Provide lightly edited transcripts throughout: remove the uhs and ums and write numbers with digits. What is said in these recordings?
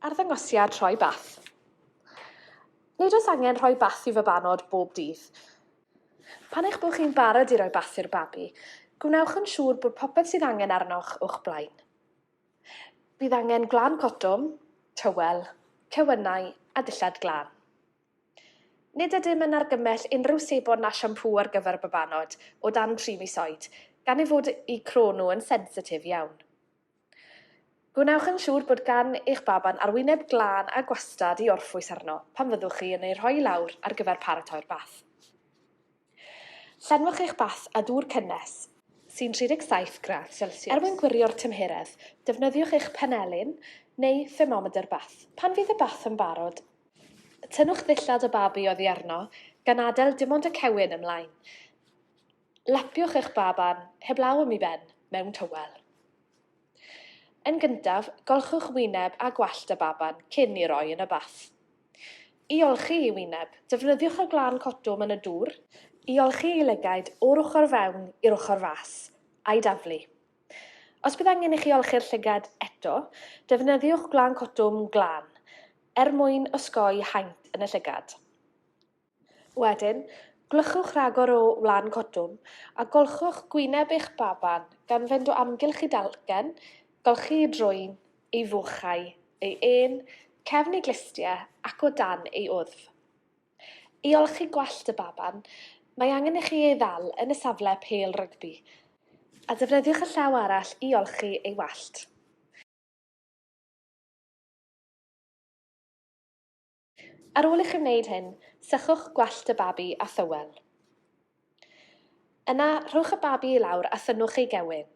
Arddangosiad rhoi bath. Nid oes angen rhoi bath i fabanod bob dydd. Pan eich bod chi'n barod i roi bath i'r babi, gwnewch yn siŵr bod popeth sydd angen arnoch o'ch blaen. Bydd angen gwlan cotwm, tywel, cywynnau a dillad glân. Nid ydym yn argymell unrhyw sebon na siampŵ ar gyfer babanod o dan 3 mis oed, gan ei fod eu croen nhw yn sensitif iawn. Gwnewch yn siŵr bod gan eich baban arwyneb glân a gwastad i orffwys arno pan fyddwch chi yn ei rhoi lawr ar gyfer paratoi'r bath. Llenwch eich bath â dŵr cynnes, sy'n 37 gradd Celsius. Er mwyn gwirio'r tymheredd, defnyddiwch eich penelyn neu thermometr bath. Pan fydd y bath yn barod, tynnwch ddillad y babi oddi arno gan adael dim ond y cewyn ymlaen. Lapiwch eich baban heblaw ym i ben mewn tywel. Yn gyntaf, golchwch wyneb a gwallt y baban cyn i roi yn y bath. I olchi i wyneb, defnyddiwch y glân cotwm yn y dŵr. I olchi i lygaid o'r ochr fewn i'r ochr fas, a'i daflu. Os bydd angen i chi olchi'r llygad eto, defnyddiwch glân cotwm glân, er mwyn osgoi haint yn y llygad. Wedyn, glychwch rhagor o wlân cotwm a golchwch gwyneb eich baban gan fynd o amgylch i dalcen, golchi ei drwyn, ei fwchau, ei ên, cefn ei glistiau ac o dan ei wddf. I olchi gwallt y baban, mae angen i chi ei ddal yn y safle pêl rygbi, a defnyddiwch y llaw arall i olchi ei wallt. Ar ôl i chi wneud hyn, sychwch gwallt y babi a thywel. Yna, rhowch y babi i lawr a thynwch ei gewyn.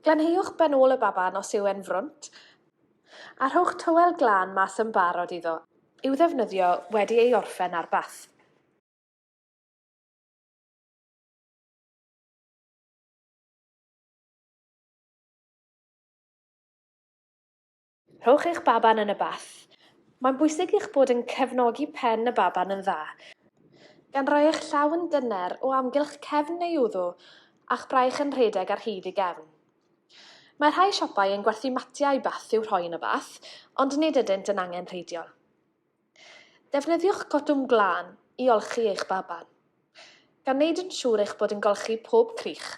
Glanheuwch ben ôl y baban os yw e'n frwnt, a rhowch tywel glân mas yn barod iddo, i'w ddefnyddio wedi ei orffen ar bath. Rhowch eich baban yn y bath. Mae'n bwysig eich bod yn cefnogi pen y baban yn dda, gan roi eich llaw yn dyner o amgylch cefn neu wddw a'ch braich yn rhedeg ar hyd i gefn. Mae rhai siopau yn gwerthu matiau bath i'w rhoi yn y bath, ond nid ydynt yn angenrheidiol. Defnyddiwch cotwm glân i olchi eich baban, gan wneud yn siŵr eich bod yn golchi pob crich.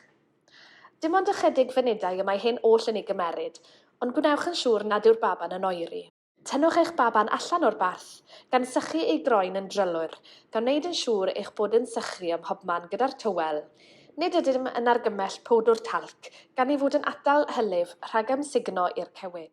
Dim ond ychydig funudau y mae hyn oll yn ei gymeryd, ond gwnewch yn siŵr nad yw'r baban yn oeri. Tynnwch eich baban allan o'r bath, gan sychu ei groen yn drylwyr, gan wneud yn siŵr eich bod yn sychu ym mhobman gyda'r tywel. Nid ydym yn argymell powdwr talc, gan ei fod yn atal hylif rhag ymsugno i'r cewyn.